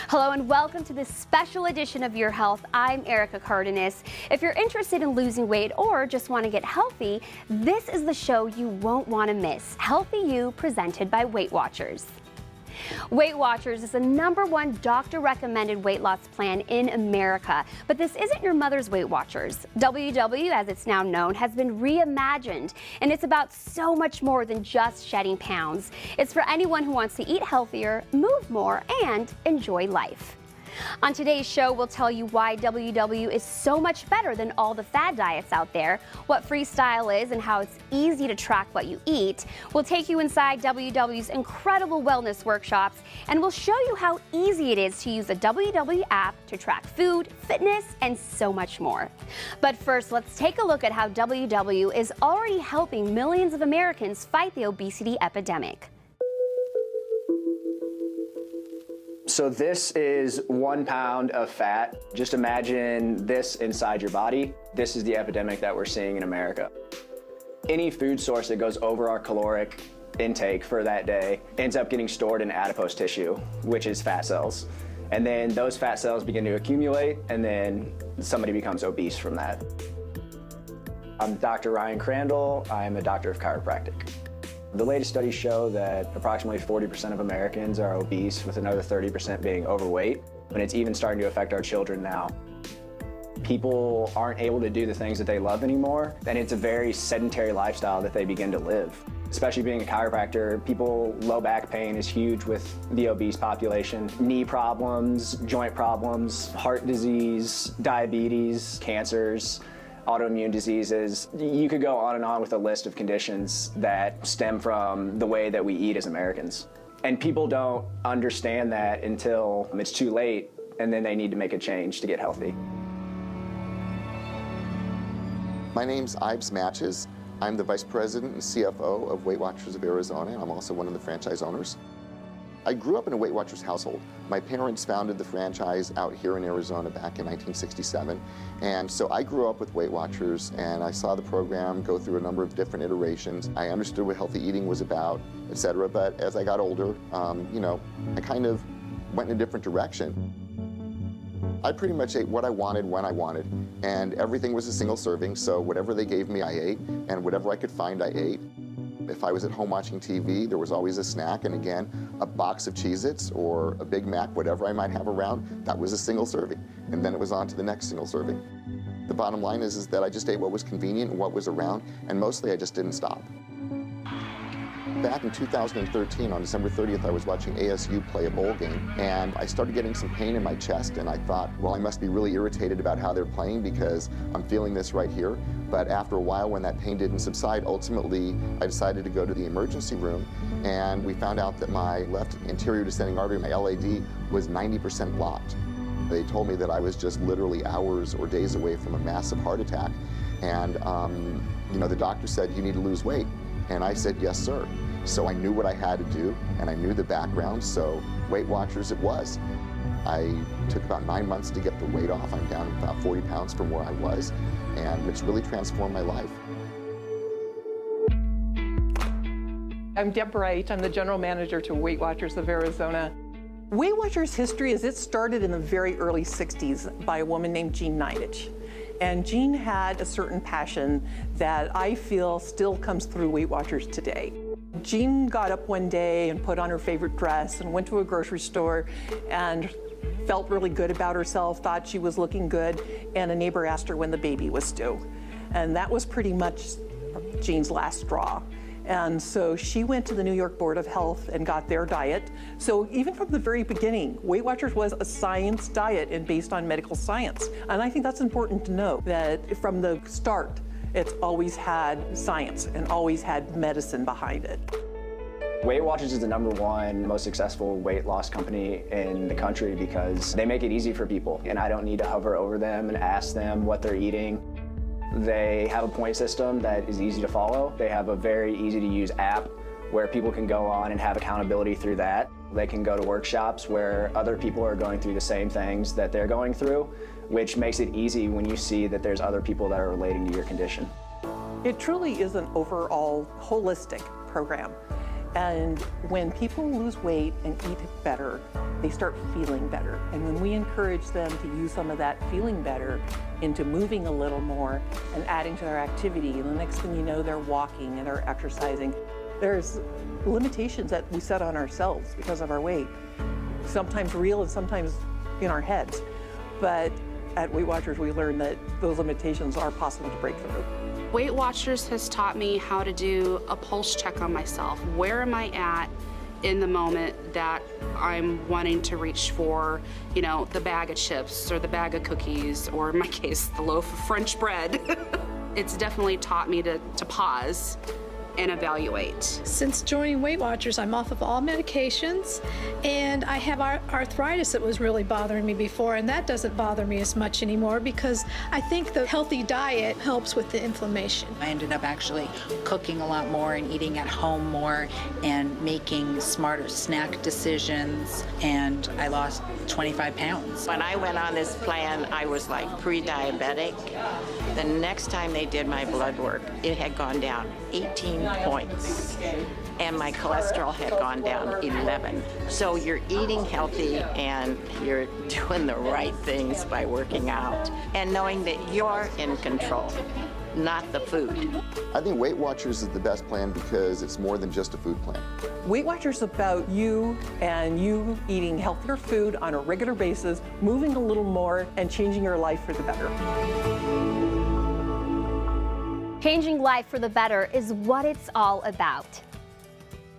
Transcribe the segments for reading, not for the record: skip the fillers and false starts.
Hello and welcome to this special edition of Your Health. I'm Erica Cardenas. If you're interested in losing weight or just want to get healthy, this is the show you won't want to miss. Healthy You, presented by Weight Watchers. Weight Watchers is the #1 doctor-recommended weight loss plan in America. But this isn't your mother's Weight Watchers. WW, as it's now known, has been reimagined, and it's about so much more than just shedding pounds. It's for anyone who wants to eat healthier, move more, and enjoy life. On today's show, we'll tell you why WW is so much better than all the fad diets out there, what Freestyle is and how it's easy to track what you eat. We'll take you inside WW's incredible wellness workshops, and we'll show you how easy it is to use the WW app to track food, fitness, and so much more. But first, let's take a look at how WW is already helping millions of Americans fight the obesity epidemic. So this is 1 pound of fat. Just imagine this inside your body. This is the epidemic that we're seeing in America. Any food source that goes over our caloric intake for that day ends up getting stored in adipose tissue, which is fat cells. And then those fat cells begin to accumulate, and then somebody becomes obese from that. I'm Dr. Ryan Crandall. I'm a doctor of chiropractic. The latest studies show that approximately 40% of Americans are obese, with another 30% being overweight, and it's even starting to affect our children now. People aren't able to do the things that they love anymore, and it's a very sedentary lifestyle that they begin to live. Especially being a chiropractor, low back pain is huge with the obese population. Knee problems, joint problems, heart disease, diabetes, cancers, autoimmune diseases. You could go on and on with a list of conditions that stem from the way that we eat as Americans. And people don't understand that until it's too late, and then they need to make a change to get healthy. My name's Ives Matches. I'm the Vice President and CFO of Weight Watchers of Arizona, and I'm also one of the franchise owners. I grew up in a Weight Watchers household. My parents founded the franchise out here in Arizona back in 1967. And so I grew up with Weight Watchers, and I saw the program go through a number of different iterations. I understood what healthy eating was about, etc. But as I got older, I kind of went in a different direction. I pretty much ate what I wanted when I wanted, and everything was a single serving, so whatever they gave me, I ate, and whatever I could find, I ate. If I was at home watching TV, there was always a snack, and again, a box of Cheez-Its or a Big Mac, whatever I might have around, that was a single serving, and then it was on to the next single serving. The bottom line is that I just ate what was convenient and what was around, and mostly I just didn't stop. Back in 2013, on December 30th, I was watching ASU play a bowl game, and I started getting some pain in my chest, and I thought, well, I must be really irritated about how they're playing because I'm feeling this right here. But after a while, when that pain didn't subside, ultimately, I decided to go to the emergency room, and we found out that my left anterior descending artery, my LAD, was 90% blocked. They told me that I was just literally hours or days away from a massive heart attack. And, the doctor said, you need to lose weight. And I said, yes, sir. So I knew what I had to do, and I knew the background, so Weight Watchers it was. I took about 9 months to get the weight off. I'm down about 40 pounds from where I was, and it's really transformed my life. I'm Deb Bright. I'm the general manager to Weight Watchers of Arizona. Weight Watchers history is it started in the very early 60s by a woman named Jean Nidetch. And Jean had a certain passion that I feel still comes through Weight Watchers today. Jean got up one day and put on her favorite dress and went to a grocery store and felt really good about herself, thought she was looking good, and a neighbor asked her when the baby was due. And that was pretty much Jean's last straw. And so she went to the New York Board of Health and got their diet. So even from the very beginning, Weight Watchers was a science diet and based on medical science. And I think that's important to know, that from the start, it's always had science and always had medicine behind it. Weight Watchers is the #1 most successful weight loss company in the country because they make it easy for people, and I don't need to hover over them and ask them what they're eating. They have a point system that is easy to follow. They have a very easy to use app where people can go on and have accountability through that. They can go to workshops where other people are going through the same things that they're going through, which makes it easy when you see that there's other people that are relating to your condition. It truly is an overall holistic program. And when people lose weight and eat better, they start feeling better. And when we encourage them to use some of that feeling better into moving a little more and adding to their activity, and the next thing you know, they're walking and they're exercising. There's limitations that we set on ourselves because of our weight, sometimes real and sometimes in our heads. But at Weight Watchers, we learned that those limitations are possible to break through. Weight Watchers has taught me how to do a pulse check on myself. Where am I at in the moment that I'm wanting to reach for, you know, the bag of chips or the bag of cookies, or in my case, the loaf of French bread. It's definitely taught me to pause and evaluate. Since joining Weight Watchers, I'm off of all medications, and I have arthritis that was really bothering me before, and that doesn't bother me as much anymore because I think the healthy diet helps with the inflammation. I ended up actually cooking a lot more and eating at home more and making smarter snack decisions, and I lost 25 pounds. When I went on this plan, I was like pre-diabetic. The next time they did my blood work, it had gone down 18 points, and my cholesterol had gone down 11. So you're eating healthy and you're doing the right things by working out and knowing that you're in control, not the food. I think Weight Watchers is the best plan because it's more than just a food plan. Weight Watchers is about you and you eating healthier food on a regular basis, moving a little more, and changing your life for the better. Changing life for the better is what it's all about.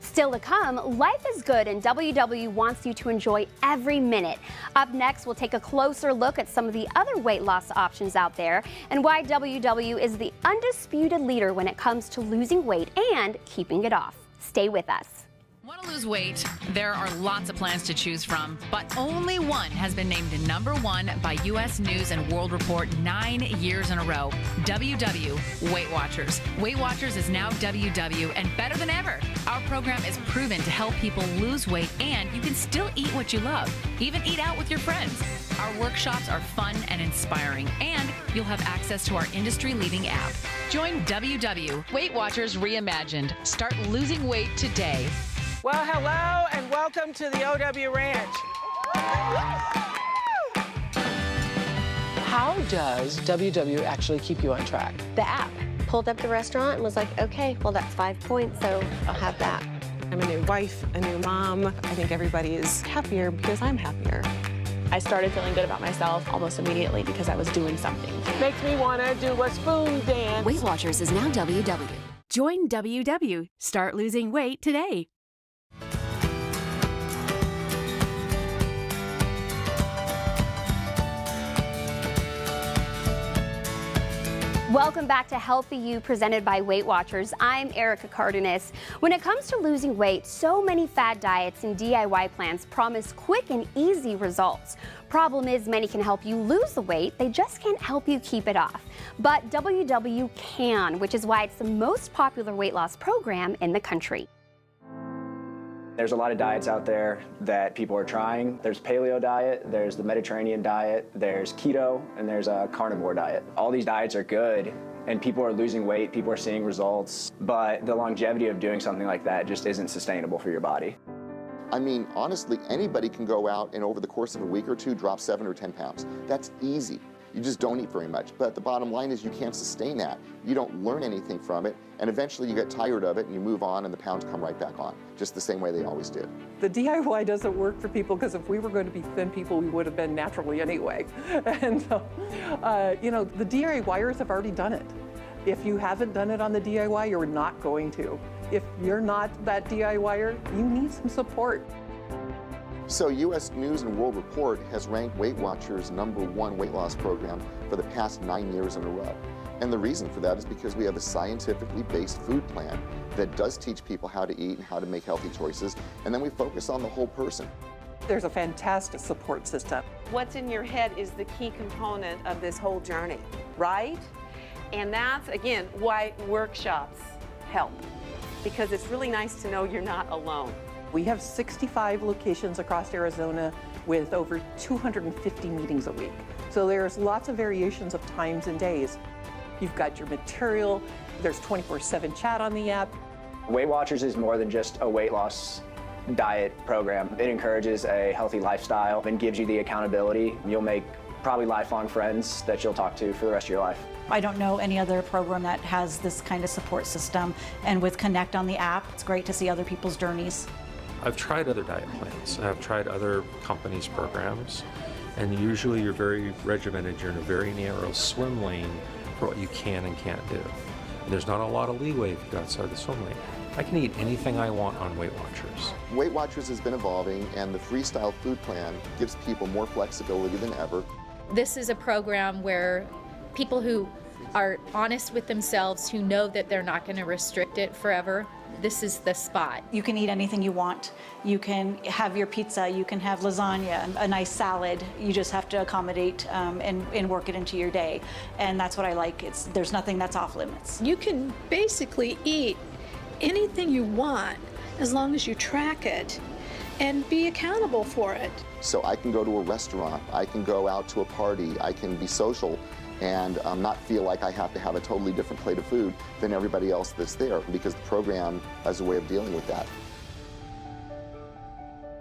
Still to come, life is good and WW wants you to enjoy every minute. Up next, we'll take a closer look at some of the other weight loss options out there and why WW is the undisputed leader when it comes to losing weight and keeping it off. Stay with us. Want to lose weight? There are lots of plans to choose from, but only one has been named #1 by U.S. News and World Report 9 years in a row. WW Weight Watchers. Weight Watchers is now WW and better than ever. Our program is proven to help people lose weight, and you can still eat what you love, even eat out with your friends. Our workshops are fun and inspiring, and you'll have access to our industry-leading app. Join WW Weight Watchers Reimagined. Start losing weight today. Well, hello and welcome to the OW Ranch. How does WW actually keep you on track? The app. Pulled up the restaurant and was like, okay, well, that's 5 points, so I'll have that. I'm a new wife, a new mom. I think everybody is happier because I'm happier. I started feeling good about myself almost immediately because I was doing something. Makes me want to do a spoon dance. Weight Watchers is now WW. Join WW. Start losing weight today. Welcome back to Healthy You, presented by Weight Watchers. I'm Erica Cardenas. When it comes to losing weight, so many fad diets and DIY plans promise quick and easy results. Problem is, many can help you lose the weight, they just can't help you keep it off. But WW can, which is why it's the most popular weight loss program in the country. There's a lot of diets out there that people are trying. There's paleo diet, there's the Mediterranean diet, there's keto, and there's a carnivore diet. All these diets are good, and people are losing weight, people are seeing results, but the longevity of doing something like that just isn't sustainable for your body. I mean, honestly, anybody can go out and over the course of a week or two drop 7 or 10 pounds. That's easy. You just don't eat very much. But the bottom line is you can't sustain that. You don't learn anything from it, and eventually you get tired of it and you move on and the pounds come right back on, just the same way they always did. The DIY doesn't work for people because if we were going to be thin people, we would have been naturally anyway. And you know, the DIYers have already done it. If you haven't done it on the DIY, you're not going to. If you're not that DIYer, you need some support. So U.S. News and World Report has ranked Weight Watchers #1 weight loss program for the past 9 years in a row. And the reason for that is because we have a scientifically based food plan that does teach people how to eat and how to make healthy choices, and then we focus on the whole person. There's a fantastic support system. What's in your head is the key component of this whole journey, right? And that's, again, why workshops help, because it's really nice to know you're not alone. We have 65 locations across Arizona with over 250 meetings a week. So there's lots of variations of times and days. You've got your material, there's 24/7 chat on the app. Weight Watchers is more than just a weight loss diet program. It encourages a healthy lifestyle and gives you the accountability. You'll make probably lifelong friends that you'll talk to for the rest of your life. I don't know any other program that has this kind of support system, and with Connect on the app, it's great to see other people's journeys. I've tried other diet plans. I've tried other companies' programs, and usually you're very regimented. You're in a very narrow swim lane for what you can and can't do. And there's not a lot of leeway if you go outside the swim lane. I can eat anything I want on Weight Watchers. Weight Watchers has been evolving, and the Freestyle food plan gives people more flexibility than ever. This is a program where people who are honest with themselves, who know that they're not going to restrict it forever, this is the spot. You can eat anything you want. You can have your pizza, you can have lasagna, a nice salad. You just have to accommodate and work it into your day. And that's what I like. There's nothing that's off limits. You can basically eat anything you want as long as you track it and be accountable for it. So I can go to a restaurant, I can go out to a party, I can be social and not feel like I have to have a totally different plate of food than everybody else that's there, because the program has a way of dealing with that.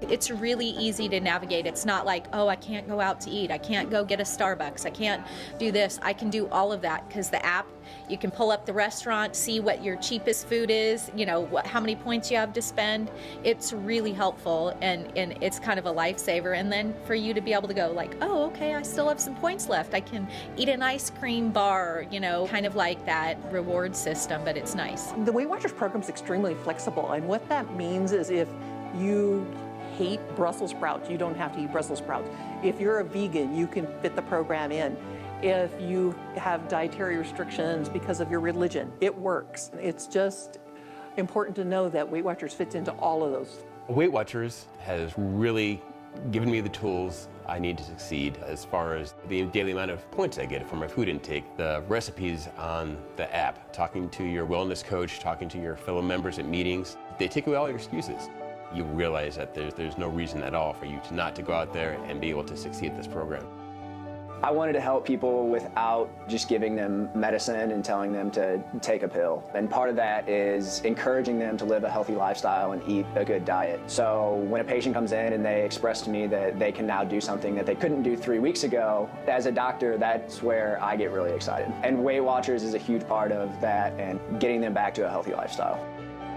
It's really easy to navigate. It's not like, oh, I can't go out to eat. I can't go get a Starbucks. I can't do this. I can do all of that because the app, you can pull up the restaurant, see what your cheapest food is, you know, how many points you have to spend. It's really helpful, and it's kind of a lifesaver. And then for you to be able to go like, oh, okay, I still have some points left. I can eat an ice cream bar, you know, kind of like that reward system, but it's nice. The Weight Watchers program is extremely flexible, and what that means is if you hate Brussels sprouts, you don't have to eat Brussels sprouts. If you're a vegan, you can fit the program in. If you have dietary restrictions because of your religion, it works. It's just important to know that Weight Watchers fits into all of those. Weight Watchers has really given me the tools I need to succeed as far as the daily amount of points I get from my food intake, the recipes on the app, talking to your wellness coach, talking to your fellow members at meetings. They take away all your excuses. You realize that there's no reason at all for you not to go out there and be able to succeed at this program. I wanted to help people without just giving them medicine and telling them to take a pill. And part of that is encouraging them to live a healthy lifestyle and eat a good diet. So when a patient comes in and they express to me that they can now do something that they couldn't do 3 weeks ago, as a doctor, that's where I get really excited. And Weight Watchers is a huge part of that and getting them back to a healthy lifestyle.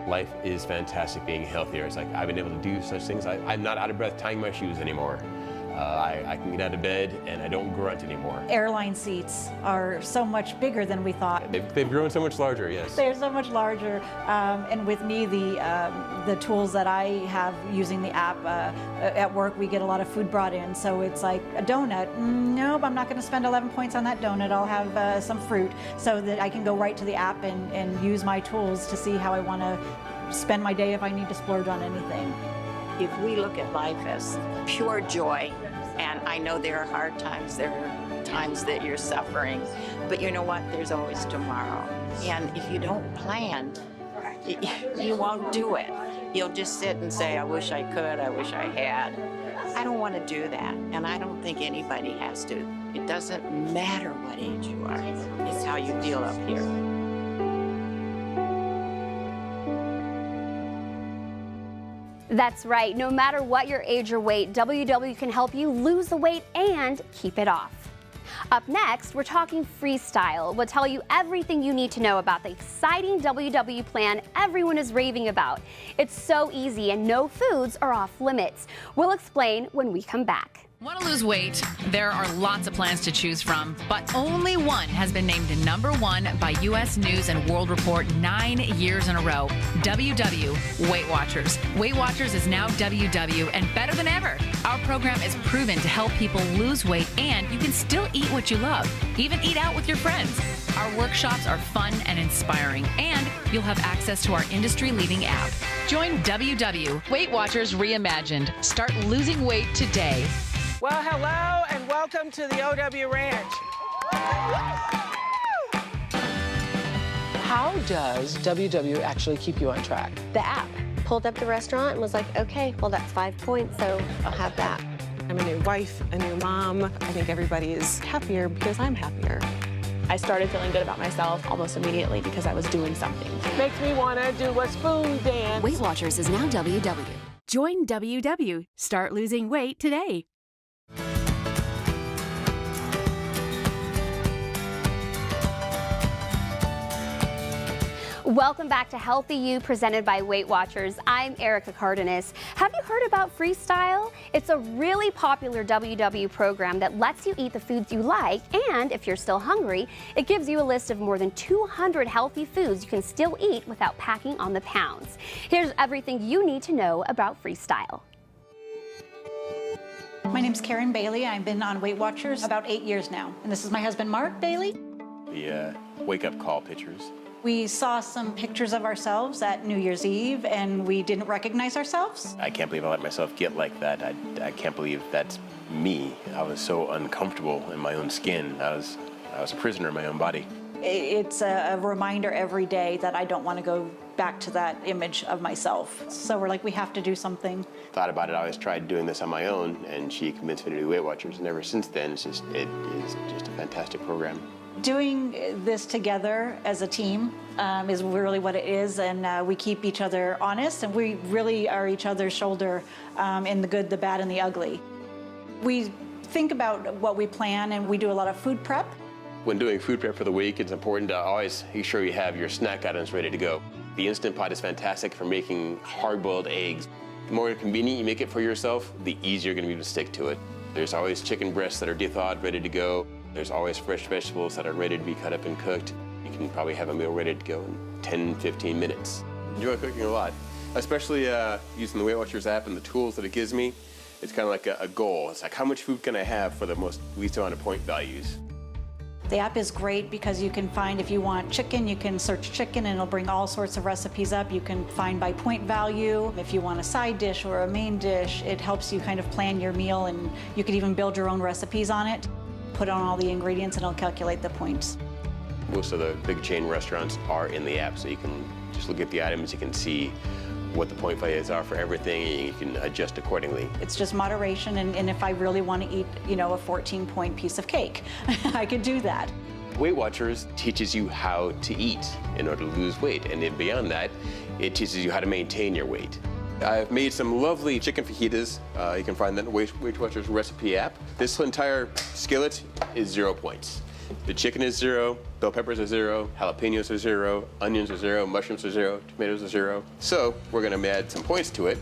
Life is fantastic being healthier. It's like I've been able to do such things. I'm not out of breath tying my shoes anymore. I can get out of bed and I don't grunt anymore. Airline seats are so much bigger than we thought. They've grown so much larger, yes. They're so much larger. And with me, the tools that I have using the app, at work we get a lot of food brought in. So it's like a donut. Nope, I'm not going to spend 11 points on that donut. I'll have some fruit, so that I can go right to the app and use my tools to see how I want to spend my day if I need to splurge on anything. If we look at life as pure joy, and I know there are hard times, there are times that you're suffering, but you know what? There's always tomorrow. And if you don't plan, you won't do it. You'll just sit and say, I wish I could, I wish I had. I don't want to do that, and I don't think anybody has to. It doesn't matter what age you are. It's how you feel up here. That's right. No matter what your age or weight, WW can help you lose the weight and keep it off. Up next, we're talking Freestyle. We'll tell you everything you need to know about the exciting WW plan everyone is raving about. It's so easy and no foods are off limits. We'll explain when we come back. Want to lose weight? There are lots of plans to choose from, but only one has been named #1 by U.S. News and World Report 9 years in a row. WW Weight Watchers. Weight Watchers is now WW and better than ever. Our program is proven to help people lose weight, and you can still eat what you love, even eat out with your friends. Our workshops are fun and inspiring, and you'll have access to our industry-leading app. Join WW Weight Watchers Reimagined. Start losing weight today. Well, hello and welcome to the OW Ranch. How does WW actually keep you on track? The app. Pulled up the restaurant and was like, okay, well, that's 5 points, so I'll have that. I'm a new wife, a new mom. I think everybody is happier because I'm happier. I started feeling good about myself almost immediately because I was doing something. Makes me want to do a spoon dance. Weight Watchers is now WW. Join WW. Start losing weight today. Welcome back to Healthy You, presented by Weight Watchers. I'm Erica Cardenas. Have you heard about Freestyle? It's a really popular WW program that lets you eat the foods you like, and if you're still hungry, it gives you a list of more than 200 healthy foods you can still eat without packing on the pounds. Here's everything you need to know about Freestyle. My name's Karen Bailey. I've been on Weight Watchers about 8 years now. And this is my husband, Mark Bailey. The wake-up call pictures. We saw some pictures of ourselves at New Year's Eve, and we didn't recognize ourselves. I can't believe I let myself get like that. I can't believe that's me. I was so uncomfortable in my own skin. I was a prisoner in my own body. It's a reminder every day that I don't want to go back to that image of myself. So we're like, we have to do something. Thought about it, I always tried doing this on my own, and she convinced me to do Weight Watchers, and ever since then, it is just a fantastic program. Doing this together as a team is really what it is, and we keep each other honest, and we really are each other's shoulder in the good, the bad, and the ugly. We think about what we plan, and we do a lot of food prep. When doing food prep for the week, it's important to always make sure you have your snack items ready to go. The Instant Pot is fantastic for making hard-boiled eggs. The more convenient you make it for yourself, the easier you're going to be to stick to it. There's always chicken breasts that are de-thawed, ready to go. There's always fresh vegetables that are ready to be cut up and cooked. You can probably have a meal ready to go in 10, 15 minutes. Enjoy cooking a lot, especially using the Weight Watchers app and the tools that it gives me. It's kind of like a goal. It's like, how much food can I have for the least amount of point values? The app is great because you can find, if you want chicken, you can search chicken and it'll bring all sorts of recipes up. You can find by point value. If you want a side dish or a main dish, it helps you kind of plan your meal, and you could even build your own recipes on it. Put on all the ingredients and it'll calculate the points. Most of the big chain restaurants are in the app, so you can just look at the items, you can see what the point values are for everything, and you can adjust accordingly. It's just moderation, and if I really want to eat, a 14-point piece of cake, I could do that. Weight Watchers teaches you how to eat in order to lose weight, and then beyond that, it teaches you how to maintain your weight. I've made some lovely chicken fajitas. You can find that in the Weight Watchers recipe app. This entire skillet is 0 points. The chicken is 0, bell peppers are 0, jalapenos are 0, onions are 0, mushrooms are 0, tomatoes are 0. So we're gonna add some points to it.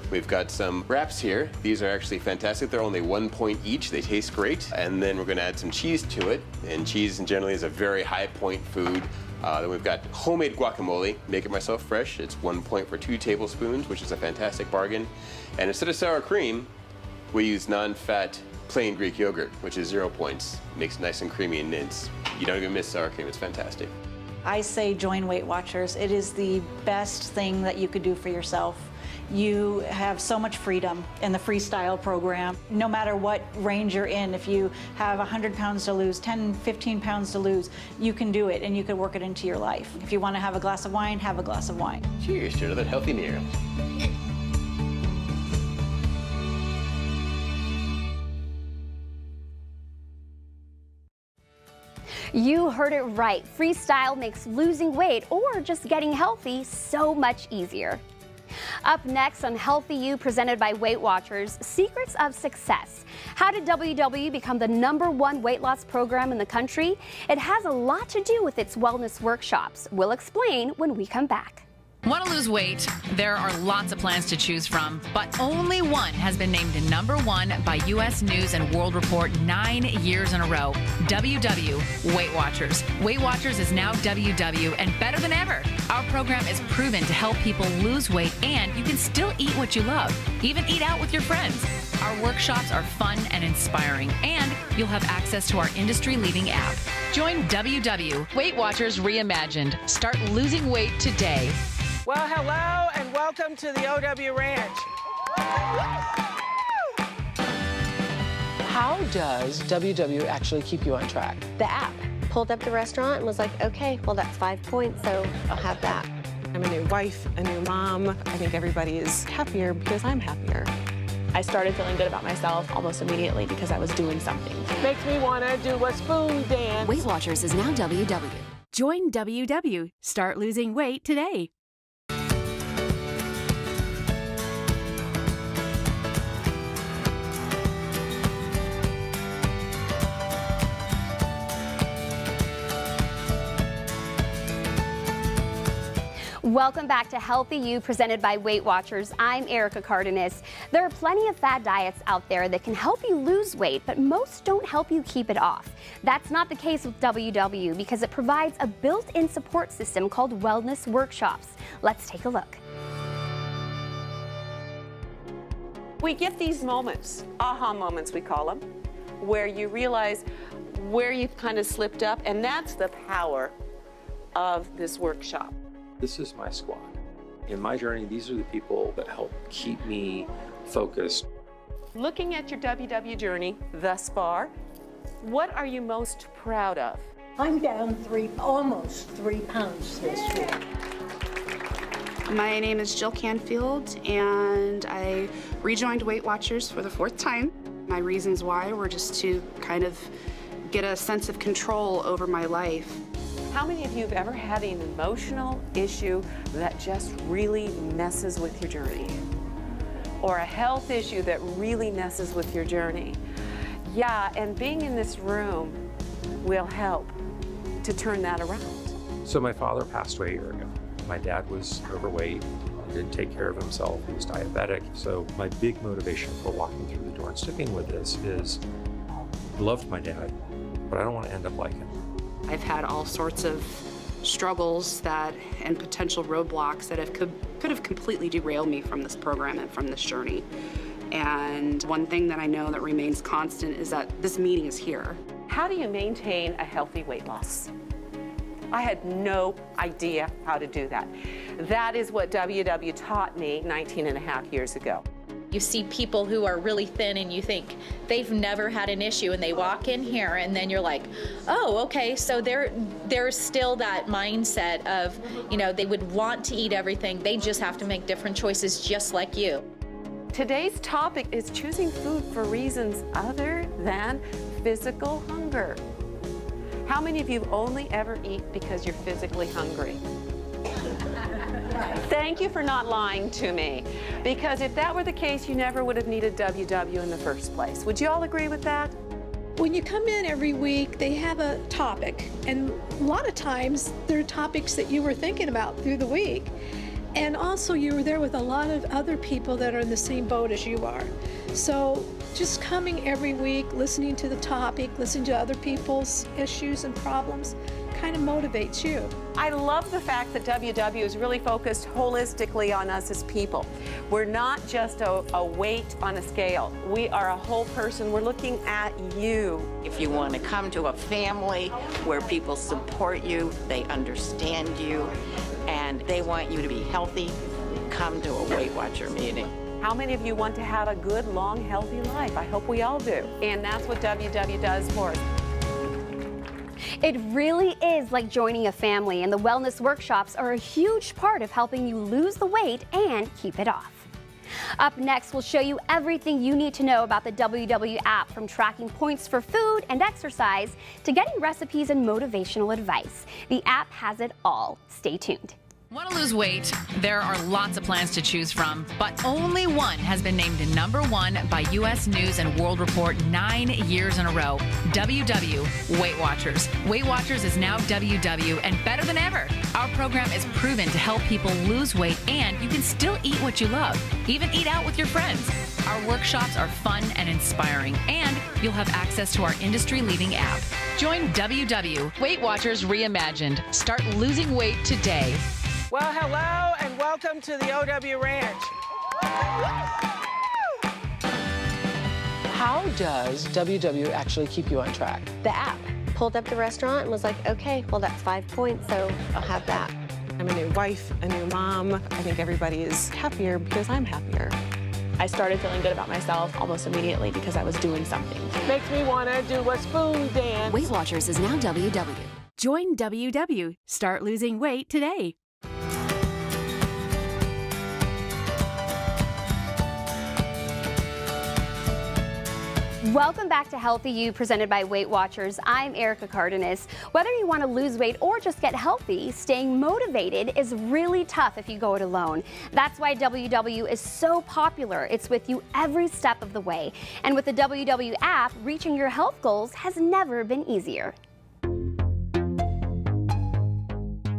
We've got some wraps here. These are actually fantastic. They're only 1 point each. They taste great. And then we're gonna add some cheese to it. And cheese generally is a very high point food. Then we've got homemade guacamole, make it myself fresh. It's 1 point for 2 tablespoons, which is a fantastic bargain. And instead of sour cream, we use non-fat plain Greek yogurt, which is 0 points. Makes it nice and creamy, and you don't even miss sour cream. It's fantastic. I say join Weight Watchers. It is the best thing that you could do for yourself. You have so much freedom in the Freestyle program. No matter what range you're in, if you have 100 pounds to lose, 10, 15 pounds to lose, you can do it, and you can work it into your life. If you want to have a glass of wine, have a glass of wine. Cheers to another healthy meal. You heard it right. Freestyle makes losing weight or just getting healthy so much easier. Up next on Healthy You, presented by Weight Watchers, Secrets of Success. How did WW become the #1 weight loss program in the country? It has a lot to do with its wellness workshops. We'll explain when we come back. Want to lose weight? There are lots of plans to choose from, but only one has been named #1 by U.S. News and World Report 9 years in a row. WW, Weight Watchers. Weight Watchers is now WW, and better than ever. Our program is proven to help people lose weight, and you can still eat what you love, even eat out with your friends. Our workshops are fun and inspiring, and you'll have access to our industry-leading app. Join WW, Weight Watchers Reimagined. Start losing weight today. Well, hello and welcome to the OW Ranch. How does WW actually keep you on track? The app. Pulled up the restaurant and was like, okay, well, that's 5 points, so I'll have that. I'm a new wife, a new mom. I think everybody is happier because I'm happier. I started feeling good about myself almost immediately because I was doing something. Makes me want to do a spoon dance. Weight Watchers is now WW. Join WW. Start losing weight today. Welcome back to Healthy You, presented by Weight Watchers. I'm Erica Cardenas. There are plenty of fad diets out there that can help you lose weight, but most don't help you keep it off. That's not the case with WW because it provides a built-in support system called wellness workshops. Let's take a look. We get these moments, aha moments we call them, where you realize where you've kind of slipped up, and that's the power of this workshop. This is my squad. In my journey, these are the people that help keep me focused. Looking at your WW journey thus far, what are you most proud of? I'm down almost 3 pounds this week. My name is Jill Canfield, and I rejoined Weight Watchers for the 4th time. My reasons why were just to kind of get a sense of control over my life. How many of you have ever had an emotional issue that just really messes with your journey? Or a health issue that really messes with your journey? Yeah, and being in this room will help to turn that around. So my father passed away a year ago. My dad was overweight, didn't take care of himself, he was diabetic. So my big motivation for walking through the door and sticking with this is I loved my dad, but I don't want to end up like him. I've had all sorts of struggles and potential roadblocks that could have completely derailed me from this program and from this journey. And one thing that I know that remains constant is that this meeting is here. How do you maintain a healthy weight loss? I had no idea how to do that. That is what WW taught me 19.5 years ago. You see people who are really thin and you think they've never had an issue, and they walk in here and then you're like, oh, okay, so there's still that mindset of, you know, they would want to eat everything. They just have to make different choices just like you. Today's topic is choosing food for reasons other than physical hunger. How many of you only ever eat because you're physically hungry? Thank you for not lying to me, because if that were the case, you never would have needed WW in the first place. Would you all agree with that? When you come in every week, they have a topic, and a lot of times they're topics that you were thinking about through the week. And also you were there with a lot of other people that are in the same boat as you are. So just coming every week, listening to the topic, listening to other people's issues and problems, kind of motivates you. I love the fact that WW is really focused holistically on us as people. We're not just a weight on a scale. We are a whole person. We're looking at you. If you want to come to a family where people support you, they understand you, and they want you to be healthy, come to a Weight Watcher meeting. How many of you want to have a good, long, healthy life? I hope we all do. And that's what WW does for us. It really is like joining a family, and the wellness workshops are a huge part of helping you lose the weight and keep it off. Up next, we'll show you everything you need to know about the WW app, from tracking points for food and exercise to getting recipes and motivational advice. The app has it all. Stay tuned. Want to lose weight? There are lots of plans to choose from, but only one has been named #1 by U.S. News and World Report 9 years in a row. WW, Weight Watchers. Weight Watchers is now WW, and better than ever. Our program is proven to help people lose weight, and you can still eat what you love, even eat out with your friends. Our workshops are fun and inspiring, and you'll have access to our industry-leading app. Join WW, Weight Watchers Reimagined. Start losing weight today. Well, hello and welcome to the OW Ranch. How does WW actually keep you on track? The app. Pulled up the restaurant and was like, okay, well, that's 5 points, so I'll have that. I'm a new wife, a new mom. I think everybody is happier because I'm happier. I started feeling good about myself almost immediately because I was doing something. Makes me want to do a spoon dance. Weight Watchers is now WW. Join WW. Start losing weight today. Welcome back to Healthy You, presented by Weight Watchers. I'm Erica Cardenas. Whether you want to lose weight or just get healthy, staying motivated is really tough if you go it alone. That's why WW is so popular. It's with you every step of the way. And with the WW app, reaching your health goals has never been easier.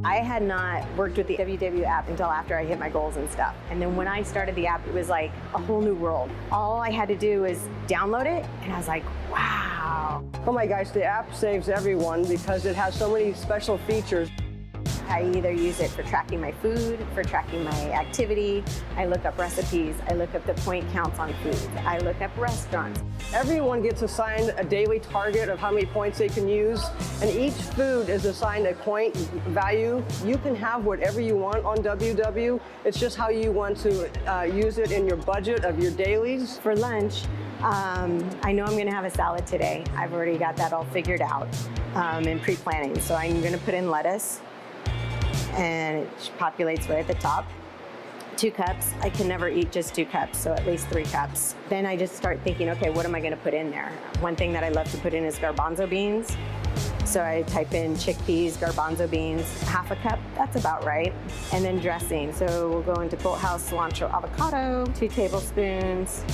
I had not worked with the WW app until after I hit my goals and stuff. And then when I started the app, it was like a whole new world. All I had to do was download it, and I was like, wow. Oh my gosh, the app saves everyone because it has so many special features. I either use it for tracking my food, for tracking my activity. I look up recipes. I look up the point counts on food. I look up restaurants. Everyone gets assigned a daily target of how many points they can use, and each food is assigned a point value. You can have whatever you want on WW. It's just how you want to use it in your budget of your dailies. For lunch, I know I'm gonna have a salad today. I've already got that all figured out in pre-planning. So I'm gonna put in lettuce, and it populates right at the top. 2 cups. I can never eat just 2 cups, so at least 3 cups. Then I just start thinking, okay, what am I gonna put in there? One thing that I love to put in is garbanzo beans. So I type in chickpeas, garbanzo beans, 1/2 cup, that's about right. And then dressing. So we'll go into Bolthouse cilantro avocado, 2 tablespoons.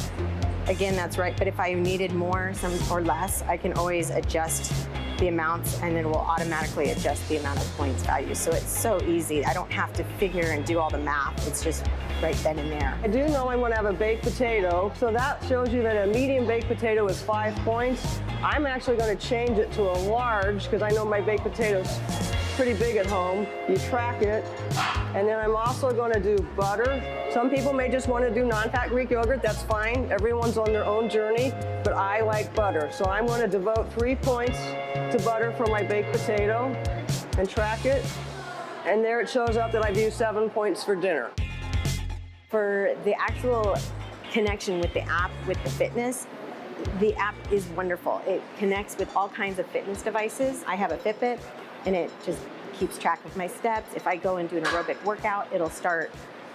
Again, that's right, but if I needed more, some or less, I can always adjust the amounts, and then it will automatically adjust the amount of points value. So it's so easy. I don't have to figure and do all the math. It's just right then and there. I do know I'm gonna have a baked potato, so that shows you that a medium baked potato is 5 points. I'm actually gonna change it to a large, because I know my baked potato's pretty big at home. You track it, and then I'm also gonna do butter. Some people may just wanna do non-fat Greek yogurt, that's fine. Everyone's on their own journey, but I like butter. So I'm gonna devote 3 points to butter for my baked potato and track it. And there it shows up that I've used 7 points for dinner. For the actual connection with the app, with the fitness, the app is wonderful. It connects with all kinds of fitness devices. I have a Fitbit, and it just keeps track of my steps. If I go and do an aerobic workout, it'll start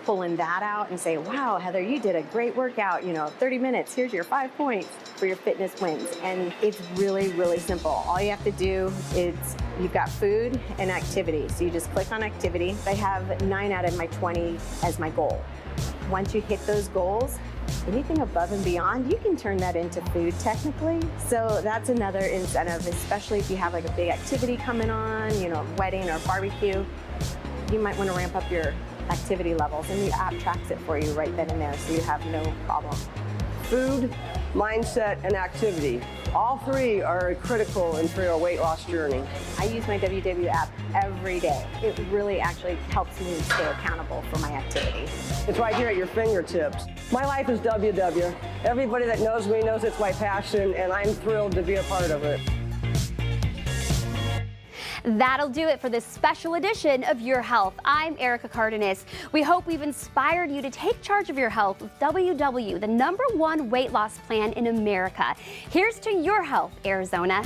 pulling that out and say, wow, Heather, you did a great workout, 30 minutes, here's your 5 points for your fitness wins. And it's really, really simple. All you have to do is, you've got food and activity. So you just click on activity. I have 9 out of my 20 as my goal. Once you hit those goals, anything above and beyond, you can turn that into food technically. So that's another incentive, especially if you have like a big activity coming on, wedding or barbecue. You might want to ramp up your activity levels, and the app tracks it for you right then and there, so you have no problem. Food, mindset, and activity. All 3 are critical for your weight loss journey. I use my WW app every day. It really actually helps me stay accountable for my activity. It's right here at your fingertips. My life is WW. Everybody that knows me knows it's my passion, and I'm thrilled to be a part of it. That'll do it for this special edition of Your Health. I'm Erica Cardenas. We hope we've inspired you to take charge of your health with WW, the #1 weight loss plan in America. Here's to your health, Arizona.